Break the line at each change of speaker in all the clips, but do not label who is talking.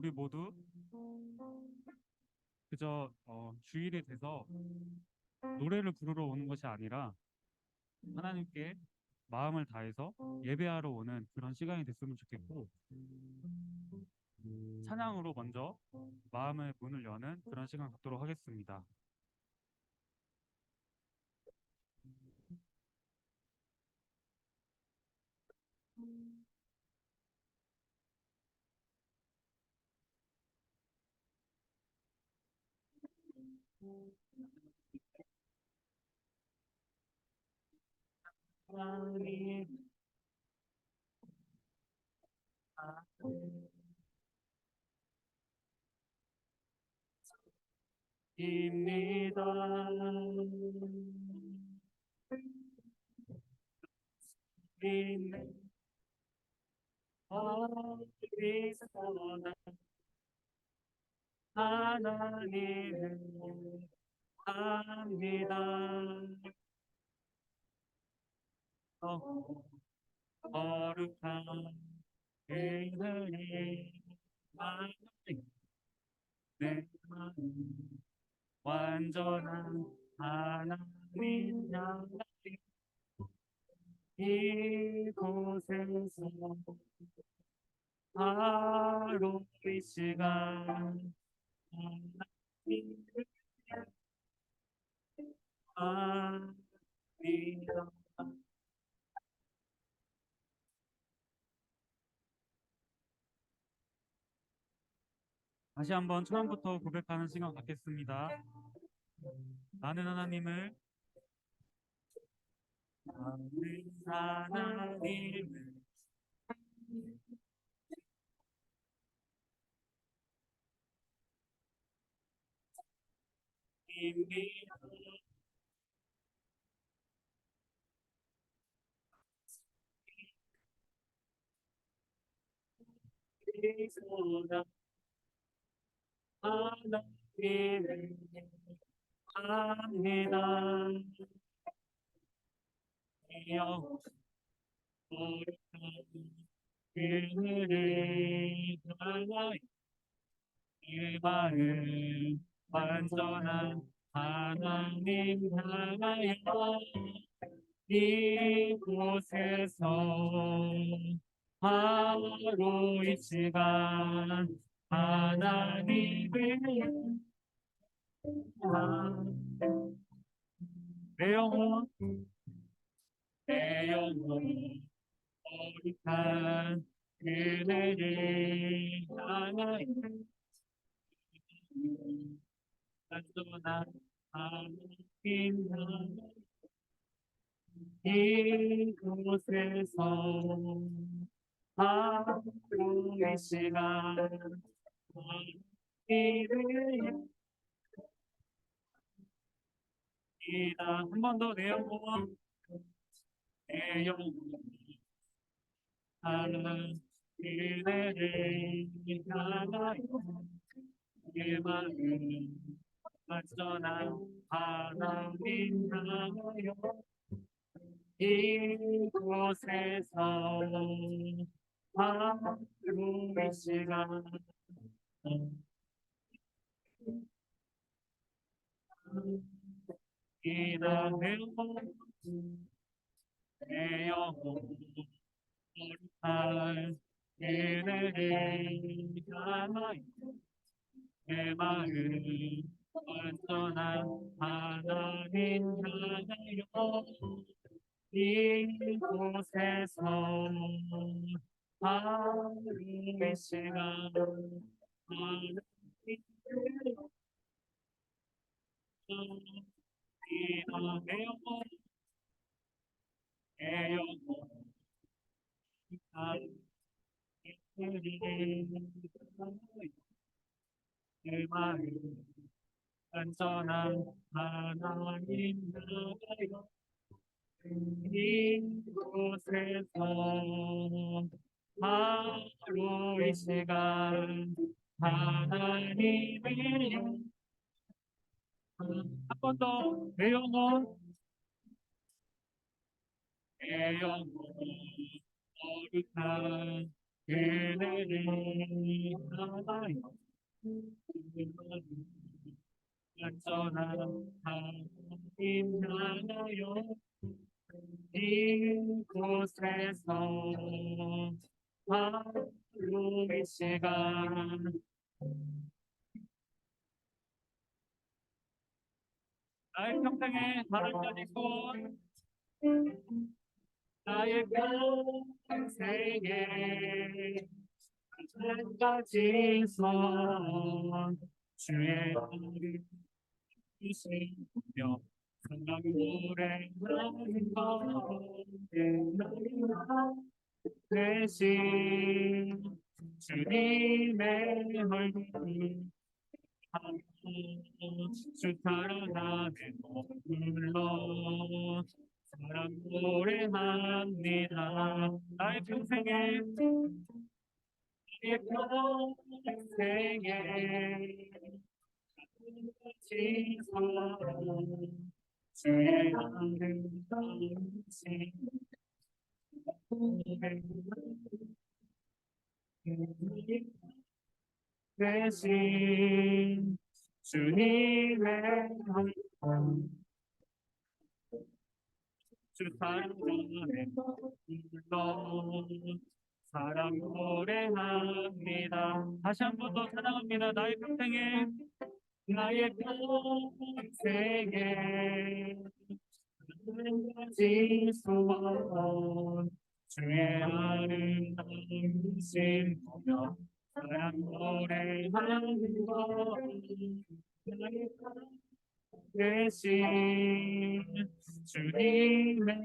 우리 모두 그저 주일에 돼서 노래를 부르러 오는 것이 아니라 하나님께 마음을 다해서 예배하러 오는 그런 시간이 됐으면 좋겠고, 찬양으로 먼저 마음의 문을 여는 그런 시간 갖도록 하겠습니다. 하나님, 입니다. 있는 어디서나 하나님을 합니다. 거룩한 그들이 하나님 내 마음 완전한 하나님 나라 이곳에서 바로 이 시간 하나님을 합니다. 다시 한번 처음부터 고백하는 시간 갖겠습니다. 나는 하나님을 하나님을 이미 어디서나 하나님을 합니다. 거룩한 그들을 향하여 이 마음 완전한 하나님 향하여 이곳에서 바로 이 시간 하나님을 내 영혼 내 영혼 거룩한 그대를 향하여 완전한 하나님 이곳에서 바로 이 시간 이를 이다 한 번 더 내 영혼 내 영혼 하나님 그대를 향하여 내 마음 완전한 하나님 향하여 이곳에서 바로 이 시간 이다 내 영혼 내 영혼 할 그대를 향하여 내 마음 완전한 하나님 향하여 이곳에서 바로 이 시간 하나님을 기도해요 해요 내 마음 완전한 하나님 나라여 이곳에서 바로 이 시간 하나님을 한 번 더 내 영혼 내 영혼 거룩한 그대를 향하여 안전한 하나님 향하여 이곳에서 하루 이 시간 나의 평생에 하나님의 손 나의 평생에 한 가지 선 주의 이름 부시며 사랑으로 나는 대신 주님의 얼굴 주 사랑하는 머물러 사랑 노래합니다. 나의 평생에 나의 평생에 지선 주의 아름다운 신 대신 주님의 주 사랑하는 불러 사랑 노래합니다. 다시 한 번 더 찬양합니다. 나의 평생에 지 소원 주의 아름다운 신 보며 사랑 노래하는 것 나의 대신 주님의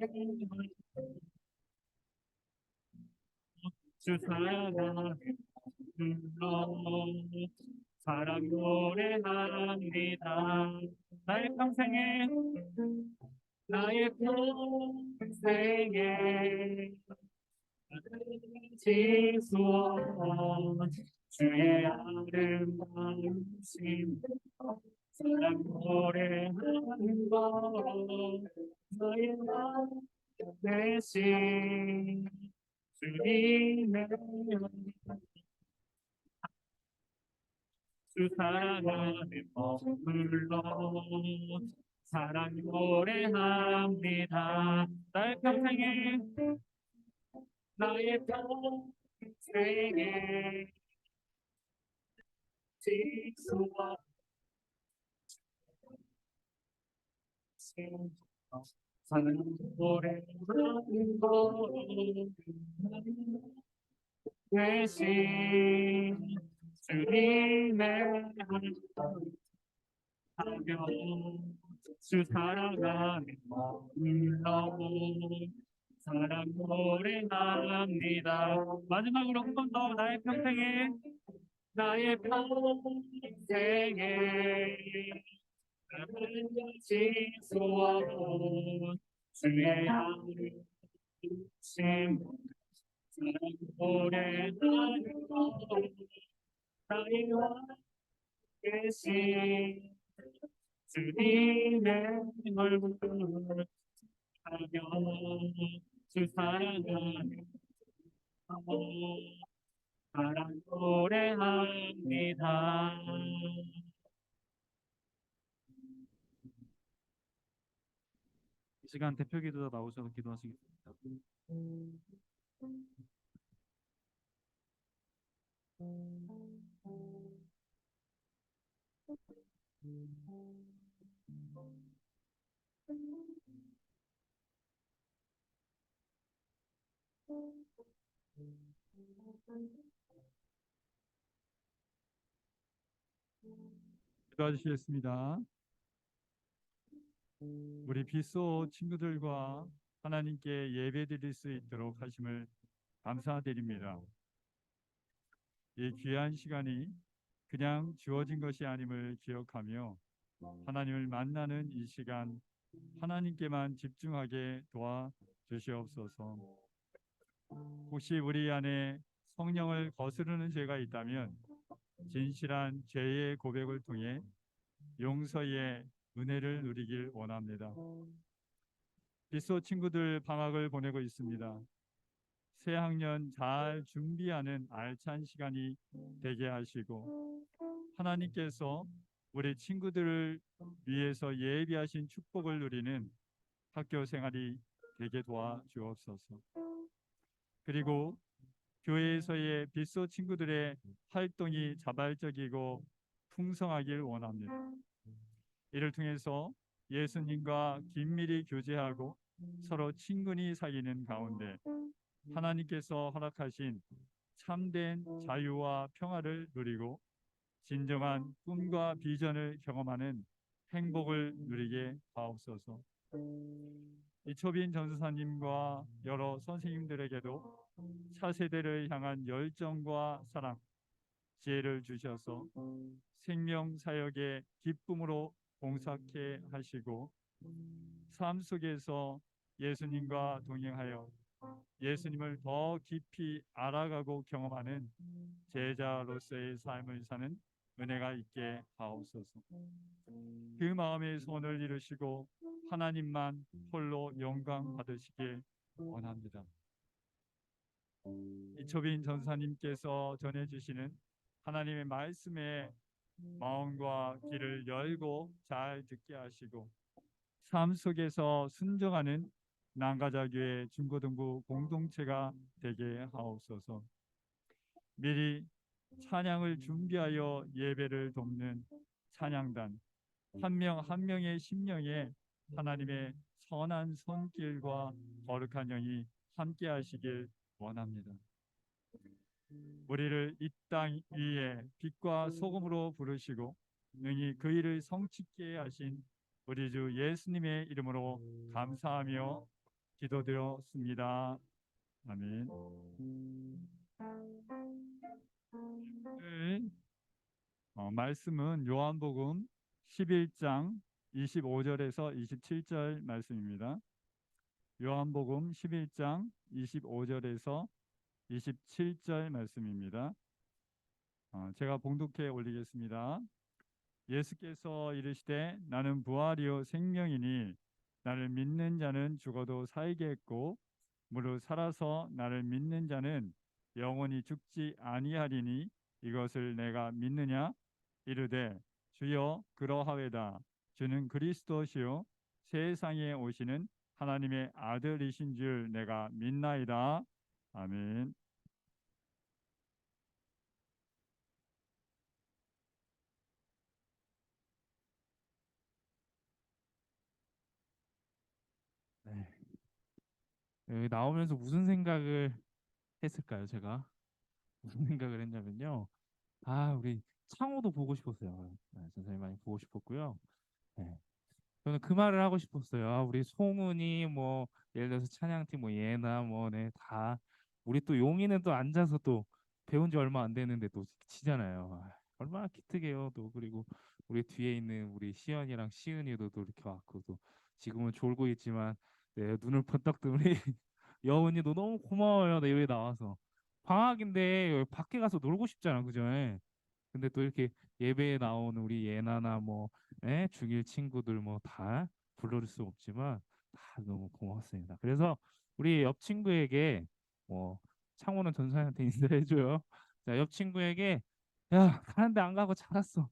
주 사랑하는 불러 사랑 노래합니다. 나의 평생에 나의 평생에 지소원 주의 아름다운 신 사랑 노래하는 것 너의 맘 대신 주님의 주 사랑하는 머물러 사랑 노래합니다. 나의 평생에 지수와 사랑 노래하는 것 대신 주님의 하며 주 사랑하는 머물러 사랑 노래합니다. 마지막으로 한 번 더 나의 평생에 지소원 주의 아름신 사랑 노래하는 것 나의 왕 계신 주님의 얼굴 하며 주 사랑하는 사랑 노래합니다. 이 시간 대표 기도자 나오셔서 기도하시겠습니다. 기도하시겠습니다. 우리 빗소 친구들과 하나님께 예배드릴 수 있도록 하심을 감사드립니다. 이 귀한 시간이 그냥 주어진 것이 아님을 기억하며 하나님을 만나는 이 시간 하나님께만 집중하게 도와주시옵소서. 혹시 우리 안에 성령을 거스르는 죄가 있다면 진실한 죄의 고백을 통해 용서의 은혜를 누리길 원합니다. 빗소 친구들 방학을 보내고 있습니다.
새 학년 잘 준비하는 알찬 시간이 되게 하시고 하나님께서 우리 친구들을 위해서 예비하신 축복을 누리는 학교 생활이 되게 도와주옵소서. 그리고 교회에서의 빌소 친구들의 활동이 자발적이고 풍성하길 원합니다. 이를 통해서 예수님과 긴밀히 교제하고 서로 친근히 사귀는 가운데 하나님께서 허락하신 참된 자유와 평화를 누리고 진정한 꿈과 비전을 경험하는 행복을 누리게 하옵소서. 이초빈 전사님과 여러 선생님들에게도 차세대를 향한 열정과 사랑, 지혜를 주셔서 생명 사역의 기쁨으로 봉사케 하시고 삶 속에서 예수님과 동행하여 예수님을 더 깊이 알아가고 경험하는 제자로서의 삶을 사는 은혜가 있게 하옵소서. 그 마음의 소원을 이루시고 하나님만 홀로 영광 받으시길 원합니다. 이초빈 전사님께서 전해주시는 하나님의 말씀에 마음과 귀를 열고 잘 듣게 하시고 삶 속에서 순종하는 난가자교회 중고등부 공동체가 되게 하옵소서. 미리 찬양을 준비하여 예배를 돕는 찬양단 한 명 한 명의 심령에 하나님의 선한 손길과 거룩한 영이 함께 하시길 원합니다. 우리를 이 땅 위에 빛과 소금으로 부르시고 능히 그 일을 성취케 하신 우리 주 예수님의 이름으로 감사하며 기도드렸습니다. 아멘. 네. 말씀은 요한복음 11장 25절에서 27절 말씀입니다. 요한복음 11장 25절에서 27절 말씀입니다. 제가 봉독해 올리겠습니다. 예수께서 이르시되 나는 부활이요 생명이니 나를 믿는 자는 죽어도 살겠고 무릇 살아서 나를 믿는 자는 영원히 죽지 아니하리니 이것을 내가 믿느냐 이르되 주여 그러하외다 주는 그리스도시요 세상에 오시는 하나님의 아들이신 줄 내가 믿나이다. 아멘.
네. 여기 나오면서 무슨 생각을 했을까요? 제가 무슨 생각을 했냐면요. 우리 창호도 보고 싶었어요. 네, 선생님 많이 보고 싶었고요. 네. 저는 그 말을 하고 싶었어요. 우리 송은이 뭐 예를 들어서 찬양팀 뭐 예나 뭐 네, 다 우리 또 용이는 또 앉아서 또 배운 지 얼마 안 됐는데 또 치잖아요. 얼마나 기특해요. 또 그리고 우리 뒤에 있는 우리 시연이랑 시은이도 또 이렇게 왔고 또 지금은 졸고 있지만 네, 눈을 번쩍 뜨는 우리 여운이도 너무 고마워요. 네, 여기 나와서 방학인데 여기 밖에 가서 놀고 싶잖아, 그죠? 예. 근데 또 이렇게 예배에 나오는 우리 예나나 뭐 중일 친구들 뭐 다 불러줄 수 없지만 다 너무 고맙습니다. 그래서 우리 옆 친구에게 뭐 창호는 전사한테 인사해줘요. 자, 옆 친구에게 야 가는데 안 가고 잘 왔어.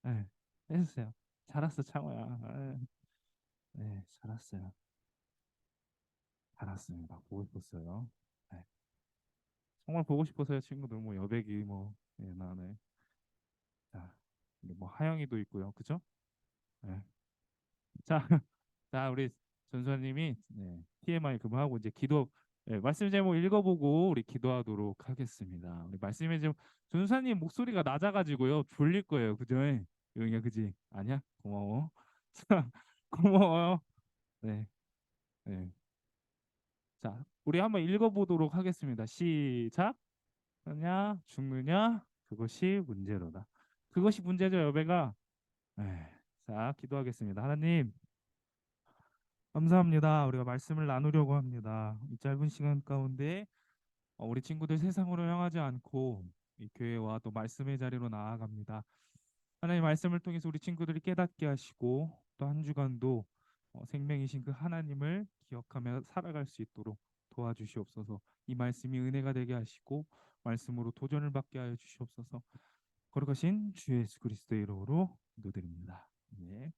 네, 해주세요. 잘 왔어 창호야. 네, 잘 왔어요. 잘 왔습니다. 보고 싶었어요. 네, 정말 보고 싶어서요 친구들 뭐 여백이 뭐 예나네. 자, 뭐 하영이도 있고요. 그죠? 네. 자, 자, 우리 전사님이 TMI 그만하고 이제 기도 말씀 제목 읽어보고 우리 기도하도록 하겠습니다. 우리 말씀에 좀 전사님 목소리가 낮아가지고요 졸릴 거예요, 그죠? 용이야, 그지? 아니야? 고마워. 자, 고마워요. 네, 네. 자, 우리 한번 읽어보도록 하겠습니다. 시작. 하냐 죽느냐 그것이 문제로다. 그것이 문제죠, 여배가. 네. 자, 기도하겠습니다. 하나님. 감사합니다. 우리가 말씀을 나누려고 합니다. 이 짧은 시간 가운데 우리 친구들 세상으로 향하지 않고 이 교회와 또 말씀의 자리로 나아갑니다. 하나님 말씀을 통해서 우리 친구들이 깨닫게 하시고 또 한 주간도 생명이신 그 하나님을 기억하며 살아갈 수 있도록 도와주시옵소서. 이 말씀이 은혜가 되게 하시고 말씀으로 도전을 받게 하여 주시옵소서. 거룩하신 주 예수 그리스도의 이름으로 기도드립니다. 네.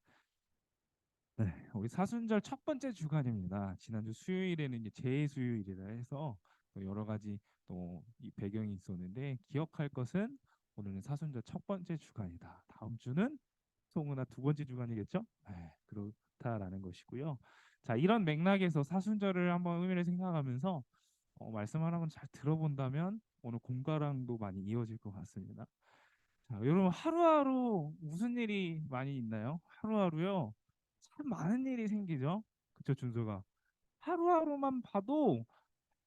네, 우리 사순절 첫 번째 주간입니다. 지난주 수요일에는 이제 제수요일이라 해서 또 여러 가지 또 이 배경이 있었는데 기억할 것은 오늘은 사순절 첫 번째 주간이다. 다음 주는 송은아 두 번째 주간이겠죠? 네, 그렇다라는 것이고요. 자, 이런 맥락에서 사순절을 한번 의미를 생각하면서 말씀 하나만 잘 들어본다면 오늘 공과랑도 많이 이어질 것 같습니다. 자, 여러분 하루하루 무슨 일이 많이 있나요? 하루하루요. 참 많은 일이 생기죠. 그쵸, 준서가? 하루하루만 봐도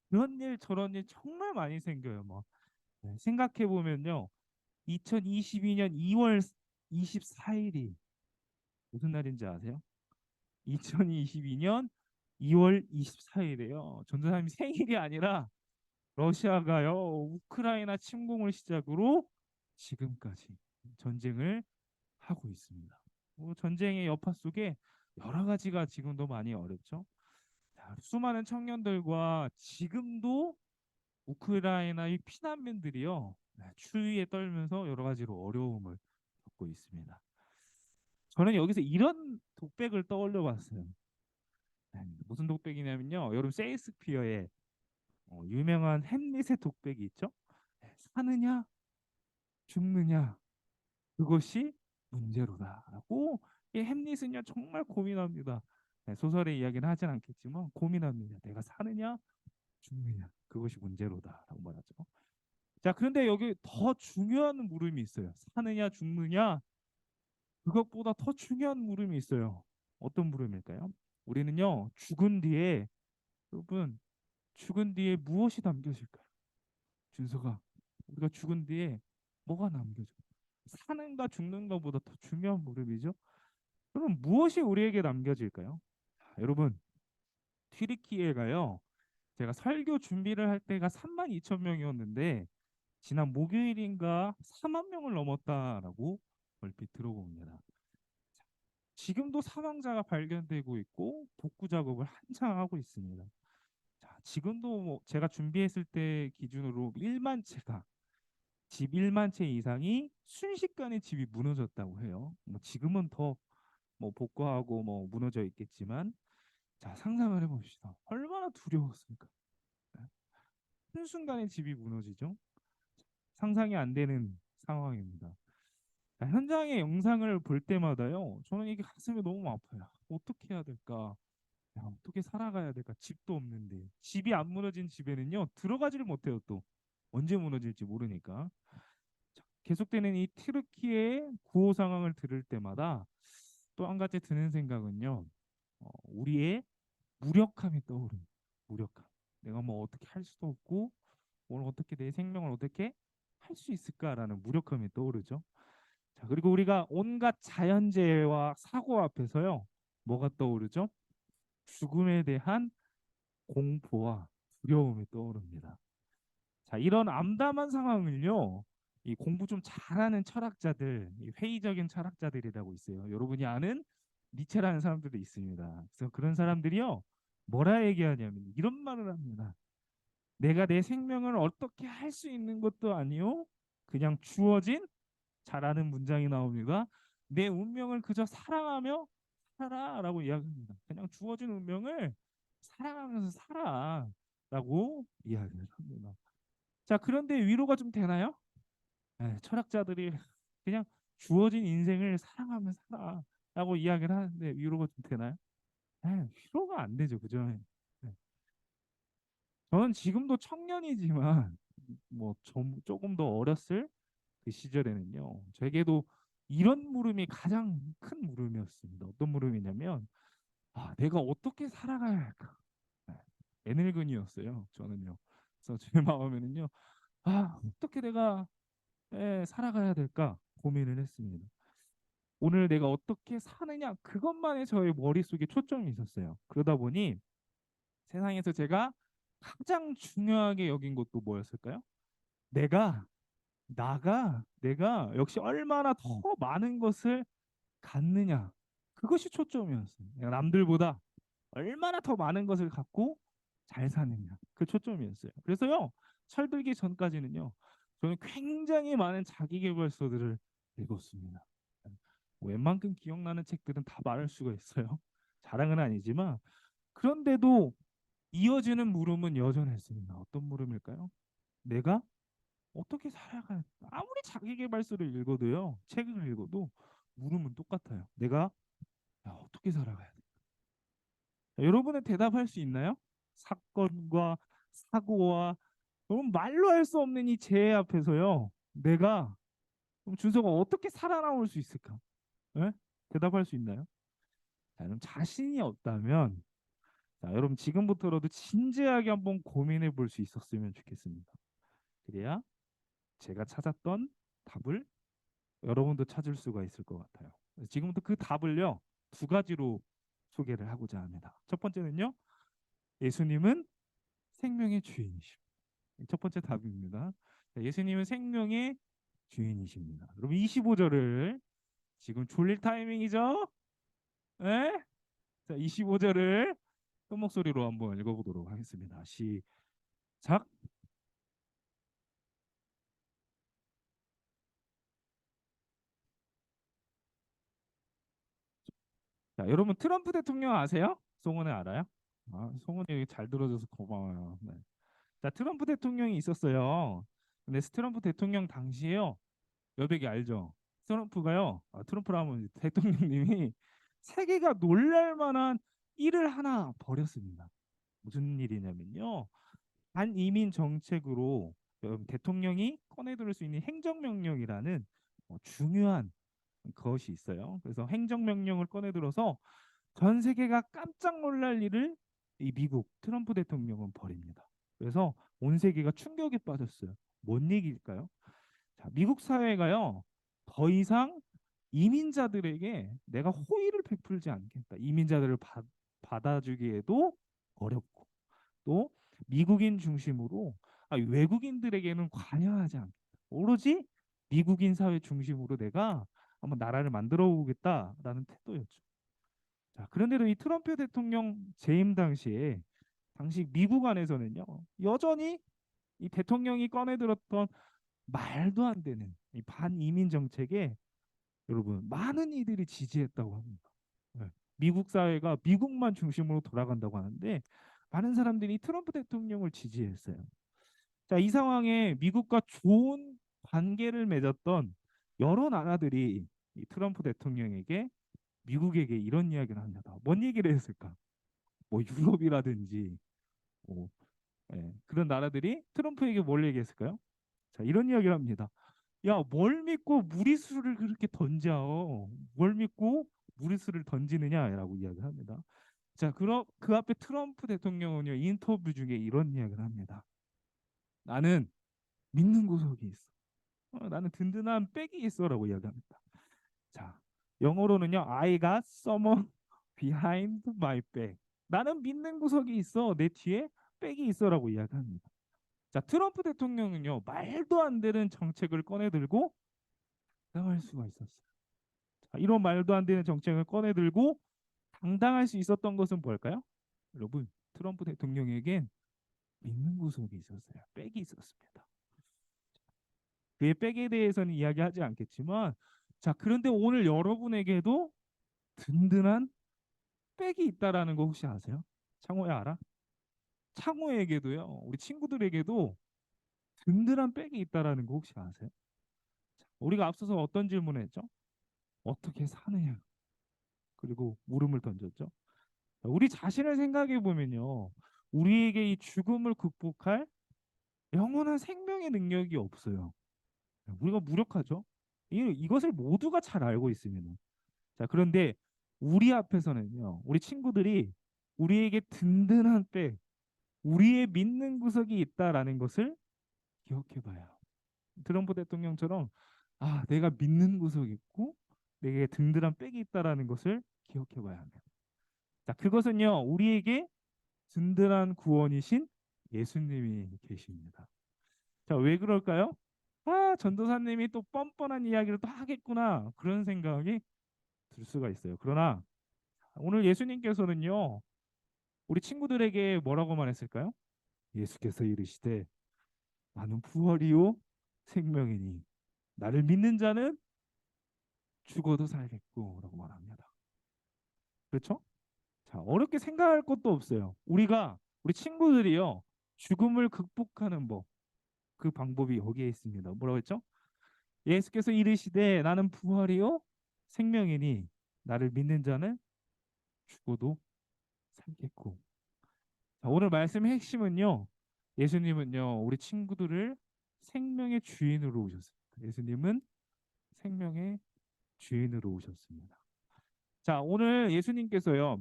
그런 일 저런 일 정말 많이 생겨요. 뭐 생각해 보면요. 2022년 2월 24일이 무슨 날인지 아세요? 2022년 2월 24일이에요. 전도사님 생일이 아니라 러시아가요. 우크라이나 침공을 시작으로 지금까지 전쟁을 하고 있습니다. 전쟁의 여파 속에 여러 가지가 지금도 많이 어렵죠. 자, 수많은 청년들과 지금도 우크라이나의 피난민들이요. 추위에 떨면서 여러 가지로 어려움을 겪고 있습니다. 저는 여기서 이런 독백을 떠올려 봤어요. 무슨 독백이냐면요. 여러분 셰익스피어의 유명한 햄릿의 독백이 있죠. 사느냐 죽느냐 그것이 문제로다라고 이 햄릿은요 정말 고민합니다. 소설의 이야기는 하진 않겠지만 고민합니다. 내가 사느냐 죽느냐 그것이 문제로다라고 말하죠. 자, 그런데 여기 더 중요한 물음이 있어요. 사느냐 죽느냐 그것보다 더 중요한 물음이 있어요. 어떤 물음일까요? 우리는요 죽은 뒤에 여러분 죽은 뒤에 무엇이 남겨질까요? 준서가 우리가 죽은 뒤에 뭐가 남겨져? 사는가 죽는가보다 더 중요한 물음이죠. 그럼 무엇이 우리에게 남겨질까요? 여러분 튀르키예가요. 제가 설교 준비를 할 때가 32,000명이었는데 지난 목요일인가 4만 명을 넘었다라고 얼핏 들어봅니다. 지금도 사망자가 발견되고 있고 복구 작업을 한창 하고 있습니다. 자, 지금도 뭐 제가 준비했을 때 기준으로 1만 채가 집 1만 채 이상이 순식간에 집이 무너졌다고 해요. 뭐 지금은 더 뭐 복구하고 뭐 무너져 있겠지만 자 상상을 해봅시다. 얼마나 두려웠을까? 네? 한순간에 집이 무너지죠. 상상이 안 되는 상황입니다. 자, 현장의 영상을 볼 때마다요. 저는 이게 가슴이 너무 아파요. 어떻게 해야 될까? 야, 어떻게 살아가야 될까? 집도 없는데 집이 안 무너진 집에는요 들어가지를 못해요. 또 언제 무너질지 모르니까. 자, 계속되는 이 튀르키예의 구호 상황을 들을 때마다 또 한 가지 드는 생각은요. 우리의 무력함이 떠오릅니다. 무력함. 내가 뭐 어떻게 할 수도 없고 오늘 어떻게 내 생명을 어떻게 할 수 있을까라는 무력함이 떠오르죠. 자, 그리고 우리가 온갖 자연재해와 사고 앞에서요. 뭐가 떠오르죠? 죽음에 대한 공포와 두려움이 떠오릅니다. 자, 이런 암담한 상황을요. 이 공부 좀 잘하는 철학자들, 이 회의적인 철학자들이라고 있어요. 여러분이 아는 니체라는 사람들도 있습니다. 그래서 그런 사람들이요. 뭐라 얘기하냐면 이런 말을 합니다. 내가 내 생명을 어떻게 할 수 있는 것도 아니요. 그냥 주어진 잘 아는 문장이 나옵니다. 내 운명을 그저 사랑하며 살아라고 이야기합니다. 그냥 주어진 운명을 사랑하면서 살아라고 이야기를 합니다. 자, 그런데 위로가 좀 되나요? 철학자들이 그냥 주어진 인생을 사랑하며 살아라고 이야기를 하는데 위로가 좀 되나요? 위로가 안 되죠, 그죠? 네. 저는 지금도 청년이지만 뭐 조금 더 어렸을 그 시절에는요, 저에게도 이런 물음이 가장 큰 물음이었습니다. 어떤 물음이냐면, 내가 어떻게 살아가야 할까? 애늙은이였어요, 저는요. 그래서 제 마음에는요, 어떻게 내가 살아가야 될까 고민을 했습니다. 오늘 내가 어떻게 사느냐 그것만에 저의 머릿속에 초점이 있었어요. 그러다 보니 세상에서 제가 가장 중요하게 여긴 것도 뭐였을까요? 내가 내가 역시 얼마나 더 많은 것을 갖느냐 그것이 초점이었어요. 내가 남들보다 얼마나 더 많은 것을 갖고 잘 사느냐. 그 초점이었어요. 그래서요, 철들기 전까지는요, 저는 굉장히 많은 자기계발서들을 읽었습니다. 웬만큼 기억나는 책들은 다 말할 수가 있어요. 자랑은 아니지만 그런데도 이어지는 물음은 여전했습니다. 어떤 물음일까요? 내가 어떻게 살아가야 아무리 자기계발서를 읽어도요, 책을 읽어도 물음은 똑같아요. 내가 어떻게 살아가야 돼? 여러분은 대답할 수 있나요? 사건과 사고와 말로 할 수 없는 이 재해 앞에서요, 내가 그럼 준서가 어떻게 살아남을 수 있을까? 예? 대답할 수 있나요? 자, 그럼 자신이 없다면, 자, 여러분 지금부터라도 진지하게 한번 고민해 볼 수 있었으면 좋겠습니다. 그래야 제가 찾았던 답을 여러분도 찾을 수가 있을 것 같아요. 지금부터 그 답을요, 두 가지로 소개를 하고자 합니다. 첫 번째는요, 예수님은 생명의 주인이십니다. 첫 번째 답입니다. 자, 예수님은 생명의 주인이십니다. 여러분 25절을 지금 졸릴 타이밍이죠? 예? 자, 25절을 큰 목소리로 한번 읽어보도록 하겠습니다. 시작. 자, 여러분 트럼프 대통령 아세요? 송은이 알아요? 송은이 잘 들어줘서 고마워요. 네. 자, 트럼프 대통령이 있었어요. 근데 트럼프 대통령 당시에요, 여백이 알죠? 트럼프가요, 트럼프라면 대통령님이 세계가 놀랄 만한 일을 하나 벌였습니다. 무슨 일이냐면요, 반이민 정책으로 대통령이 꺼내들을 수 있는 행정명령이라는 중요한 것이 있어요. 그래서 행정명령을 꺼내들어서 전 세계가 깜짝 놀랄 일을 이 미국 트럼프 대통령은 벌입니다. 그래서 온 세계가 충격에 빠졌어요. 뭔 얘기일까요? 자, 미국 사회가요, 더 이상 이민자들에게 내가 호의를 베풀지 않겠다. 이민자들을 받아주기에도 어렵고, 또 미국인 중심으로 외국인들에게는 관여하지 않겠다. 오로지 미국인 사회 중심으로 내가 한번 나라를 만들어 보겠다라는 태도였죠. 자, 그런데도 이 트럼프 대통령 재임 당시에 당시 미국 안에서는요, 여전히 이 대통령이 꺼내들었던 말도 안 되는 이 반이민 정책에 여러분 많은 이들이 지지했다고 합니다. 네. 미국 사회가 미국만 중심으로 돌아간다고 하는데 많은 사람들이 트럼프 대통령을 지지했어요. 자, 이 상황에 미국과 좋은 관계를 맺었던 여러 나라들이 이 트럼프 대통령에게 미국에게 이런 이야기를 합니다. 뭔 얘기를 했을까? 뭐 유럽이라든지 뭐, 그런 나라들이 트럼프에게 뭘 얘기했을까요? 자, 이런 이야기를 합니다. 야, 뭘 믿고 무리수를 그렇게 던져? 뭘 믿고 무리수를 던지느냐라고 이야기를 합니다. 자, 그럼 그 앞에 트럼프 대통령은요, 인터뷰 중에 이런 이야기를 합니다. 나는 믿는 구석이 있어. 나는 든든한 백이 있어라고 이야기합니다. 자, 영어로는요, I got someone behind my back. 나는 믿는 구석이 있어. 내 뒤에 백이 있어라고 이야기합니다. 자, 트럼프 대통령은요, 말도 안 되는 정책을 꺼내들고 당할 수가 있었어요. 자, 이런 말도 안 되는 정책을 꺼내들고 당당할 수 있었던 것은 뭘까요? 여러분, 트럼프 대통령에겐 믿는 구석이 있었어요. 백이 있었습니다. 그의 백에 대해서는 이야기하지 않겠지만, 자, 그런데 오늘 여러분에게도 든든한 백이 있다라는 거 혹시 아세요? 창호야 알아? 창호에게도요, 우리 친구들에게도 든든한 백이 있다라는 거 혹시 아세요? 자, 우리가 앞서서 어떤 질문을 했죠? 어떻게 사느냐? 그리고 물음을 던졌죠. 자, 우리 자신을 생각해 보면요, 우리에게 이 죽음을 극복할 영원한 생명의 능력이 없어요. 우리가 무력하죠. 이것을 모두가 잘 알고 있으면. 자, 그런데 우리 앞에서는요, 우리 친구들이 우리에게 든든한 백, 우리의 믿는 구석이 있다라는 것을 기억해 봐요. 트럼프 대통령처럼 내가 믿는 구석이 있고 내게 든든한 백이 있다라는 것을 기억해 봐야 합니다. 자, 그것은요, 우리에게 든든한 구원이신 예수님이 계십니다. 자, 왜 그럴까요? 전도사님이 또 뻔뻔한 이야기를 또 하겠구나. 그런 생각이 들 수가 있어요. 그러나 오늘 예수님께서는요, 우리 친구들에게 뭐라고 말했을까요? 예수께서 이르시되 나는 부활이요 생명이니 나를 믿는 자는 죽어도 살겠고라고 말합니다. 그렇죠? 자, 어렵게 생각할 것도 없어요. 우리 친구들이요. 죽음을 극복하는 법. 그 방법이 여기에 있습니다. 뭐라고 했죠? 예수께서 이르시되 나는 부활이요 생명이니 나를 믿는 자는 죽어도 살겠고. 자, 오늘 말씀의 핵심은요. 예수님은요. 우리 친구들을 생명의 주인으로 오셨습니다. 예수님은 생명의 주인으로 오셨습니다. 자, 오늘 예수님께서요.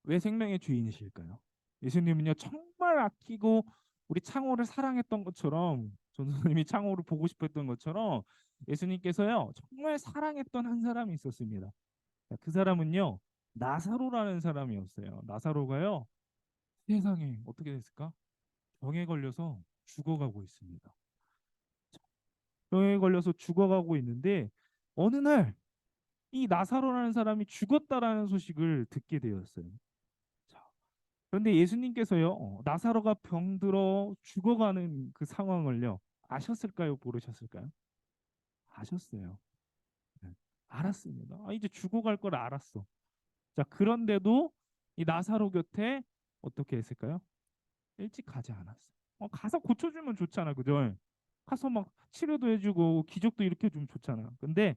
왜 생명의 주인이실까요? 예수님은요 정말 아끼고 우리 창호를 사랑했던 것처럼 전도사님이 창호를 보고 싶었던 것처럼 예수님께서요 정말 사랑했던 한 사람이 있었습니다. 자, 그 사람은요 나사로라는 사람이었어요. 나사로가요 세상에 어떻게 됐을까? 병에 걸려서 죽어가고 있습니다. 병에 걸려서 죽어가고 있는데 어느 날 이 나사로라는 사람이 죽었다라는 소식을 듣게 되었어요. 그런데 예수님께서요, 나사로가 병들어 죽어가는 그 상황을요, 아셨을까요? 모르셨을까요? 아셨어요. 네, 알았습니다. 아, 이제 죽어갈 걸 알았어. 자, 그런데도 이 나사로 곁에 어떻게 했을까요? 일찍 가지 않았어요. 가서 고쳐주면 좋잖아, 그죠? 가서 막 치료도 해주고 기적도 일으켜주면 좋잖아. 근데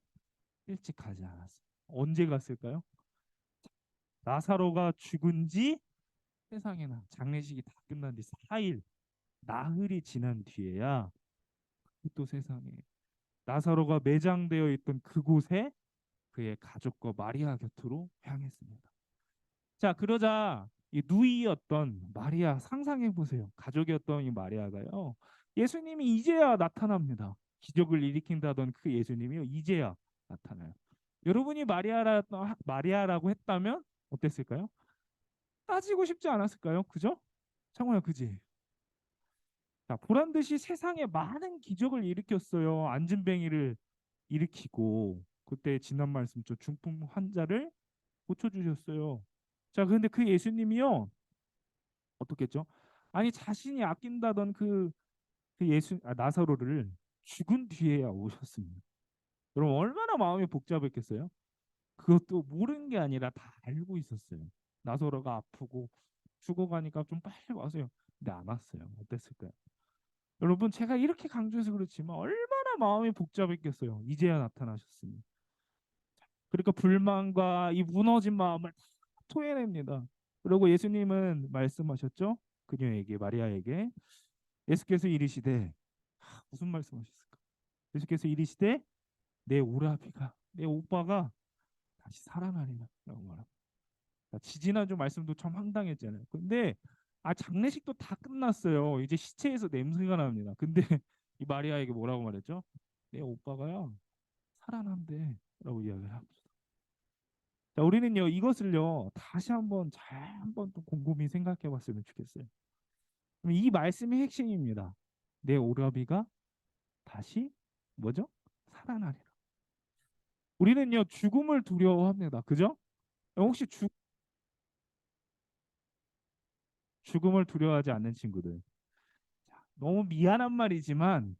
일찍 가지 않았어요. 언제 갔을까요? 나사로가 죽은 지 세상에나 장례식이 다 끝난 뒤 4일 나흘이 지난 뒤에야 또 세상에 나사로가 매장되어 있던 그곳에 그의 가족과 마리아 곁으로 향했습니다. 자, 그러자 이 누이였던 마리아 상상해 보세요. 가족이었던 이 마리아가요. 예수님이 이제야 나타납니다. 기적을 일으킨다던 그 예수님이요. 이제야 나타나요. 여러분이 마리아라고 했다면 어땠을까요? 따지고 싶지 않았을까요? 그죠? 창호야, 그지? 자, 보란 듯이 세상에 많은 기적을 일으켰어요. 안진뱅이를 일으키고 그때 지난 말씀처럼 중풍 환자를 고쳐주셨어요. 자, 그런데 그 예수님이요 어떻게 했죠? 아니 자신이 아낀다던 나사로를 죽은 뒤에야 오셨습니다. 여러분 얼마나 마음이 복잡했겠어요? 그것도 모르는 게 아니라 다 알고 있었어요. 나사로가 아프고 죽어가니까 좀 빨리 와서요. 근데 안 왔어요. 어땠을까요? 여러분 제가 이렇게 강조해서 그렇지만 얼마나 마음이 복잡했겠어요. 이제야 나타나셨습니다. 그러니까 불만과 이 무너진 마음을 다 토해냅니다. 그리고 예수님은 말씀하셨죠? 그녀에게 마리아에게 예수께서 이르시되 무슨 말씀하셨을까? 예수께서 이르시되 내 오라비가 내 오빠가 다시 살아나리라 라고 말합니다. 지지난주 말씀도 참 황당했잖아요. 근데 장례식도 다 끝났어요. 이제 시체에서 냄새가 납니다. 근데 이 마리아에게 뭐라고 말했죠? 내 오빠가요 살아난대 라고 이야기를 합니다. 자, 우리는요 이것을요 다시 한번 또 곰곰이 생각해 봤으면 좋겠어요. 그럼 이 말씀의 핵심입니다. 내 오라비가 다시 뭐죠? 살아나리라. 우리는요 죽음을 두려워합니다. 그죠? 혹시 죽음을 두려워하지 않는 친구들. 자, 너무 미안한 말이지만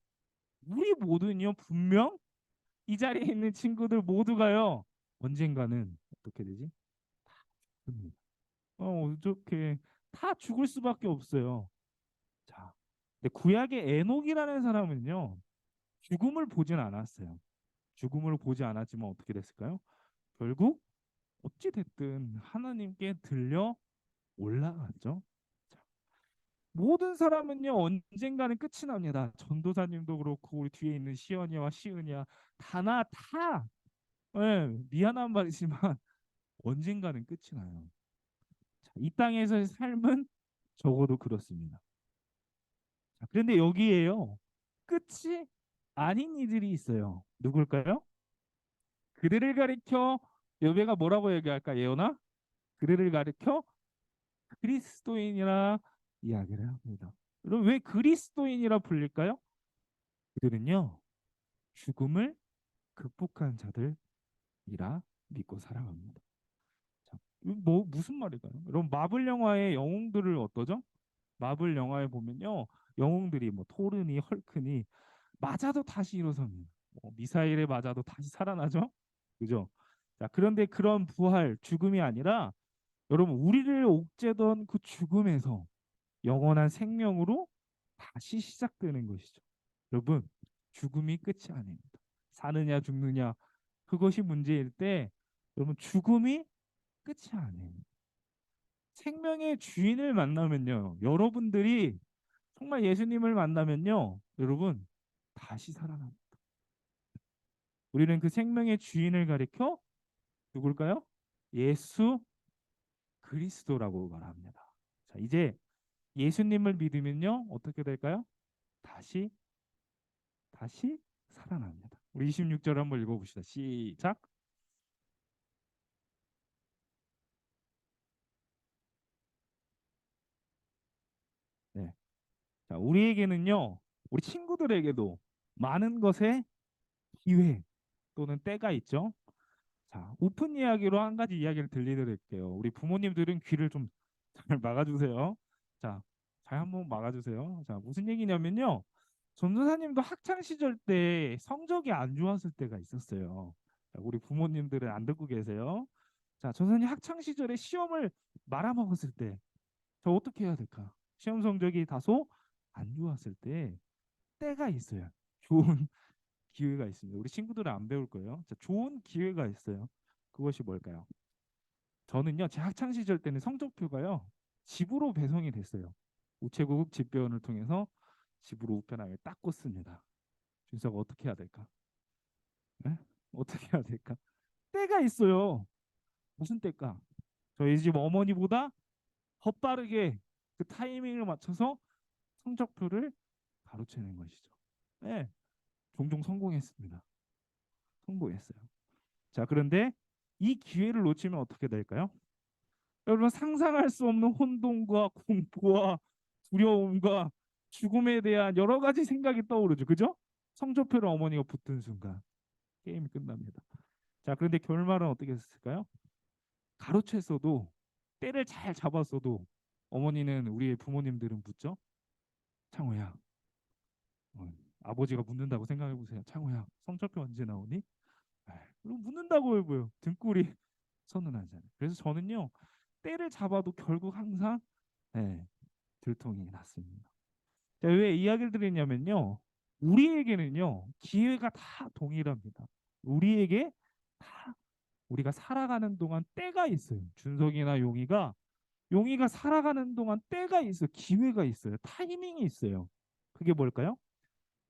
우리 모두는요 분명 이 자리에 있는 친구들 모두가요 언젠가는 어떻게 되지? 죽습니다. 어떻게 다 죽을 수밖에 없어요. 자, 근데 구약의 에녹이라는 사람은요 죽음을 보진 않았어요. 죽음을 보지 않았지만 어떻게 됐을까요? 결국 어찌 됐든 하나님께 들려 올라갔죠. 자, 모든 사람은요 언젠가는 끝이 납니다. 전도사님도 그렇고 우리 뒤에 있는 시연이와 시은이야 다 예, 미안한 말이지만 언젠가는 끝이 나요. 자, 이 땅에서의 삶은 적어도 그렇습니다. 자, 그런데 여기에요 끝이 아닌 이들이 있어요. 누굴까요? 그들을 가리켜 여배가 뭐라고 얘기할까 예언아? 그들을 가리켜 그리스도인이라 이야기를 합니다. 여러분 왜 그리스도인이라 불릴까요? 그들은요 죽음을 극복한 자들이라 믿고 살아갑니다. 자, 뭐 무슨 말일까요? 여러분 마블 영화의 영웅들을 어떠죠? 마블 영화에 보면요, 영웅들이 뭐 토르니 헐크니 맞아도 다시 일어섭니다. 뭐 미사일에 맞아도 다시 살아나죠? 그죠? 자, 그런데 그런 부활, 죽음이 아니라 여러분 우리를 옥죄던 그 죽음에서 영원한 생명으로 다시 시작되는 것이죠. 여러분, 죽음이 끝이 아닙니다. 사느냐 죽느냐 그것이 문제일 때 여러분 죽음이 끝이 아니에요. 생명의 주인을 만나면요, 여러분들이 정말 예수님을 만나면요, 여러분 다시 살아납니다. 우리는 그 생명의 주인을 가리켜 누굴까요? 예수 그리스도라고 말합니다. 자, 이제 예수님을 믿으면요 어떻게 될까요? 다시 살아납니다. 우리 26절 한번 읽어봅시다. 시작. 네. 자, 우리에게는요, 우리 친구들에게도 많은 것에 기회 또는 때가 있죠. 자, 오픈 이야기로 한 가지 이야기를 들려드릴게요. 우리 부모님들은 귀를 좀 잘 막아주세요. 자, 잘 한번 막아주세요. 자, 무슨 얘기냐면요. 전도사님도 학창 시절 때 성적이 안 좋았을 때가 있었어요. 자, 우리 부모님들은 안 듣고 계세요. 자, 전도사님 학창 시절에 시험을 말아먹었을 때, 저 어떻게 해야 될까? 시험 성적이 다소 안 좋았을 때 때가 있어요. 좋은 기회가 있습니다. 우리 친구들은 안 배울 거예요. 자, 좋은 기회가 있어요. 그것이 뭘까요? 저는요, 제 학창 시절 때는 성적표가요, 집으로 배송이 됐어요. 우체국 집배원을 통해서 집으로 우편함에 딱 꽂습니다. 준서가 어떻게 해야 될까? 네? 어떻게 해야 될까? 때가 있어요. 무슨 때일까? 저희 집 어머니보다 더 빠르게 그 타이밍을 맞춰서 성적표를 가로채는 것이죠. 네, 종종 성공했습니다. 성공했어요. 자, 그런데 이 기회를 놓치면 어떻게 될까요? 여러분 상상할 수 없는 혼돈과 공포와 두려움과 죽음에 대한 여러 가지 생각이 떠오르죠. 그죠? 성적표를 어머니가 붙든 순간 게임이 끝납니다. 자, 그런데 결말은 어떻게 했을까요? 가로챘어도 때를 잘 잡았어도 어머니는 우리의 부모님들은 묻죠. 창호야, 아버지가 묻는다고 생각해 보세요. 창호야, 성적표 언제 나오니? 그럼 묻는다고 해보여. 등골이 서늘하잖아요. 그래서 저는요, 때를 잡아도 결국 항상 네, 들통이 났습니다. 자, 왜 이야기를 드리냐면요, 우리에게는요 기회가 다 동일합니다. 우리에게 다 우리가 살아가는 동안 때가 있어요. 준석이나 용이가 살아가는 동안 때가 있어요. 기회가 있어요. 타이밍이 있어요. 그게 뭘까요?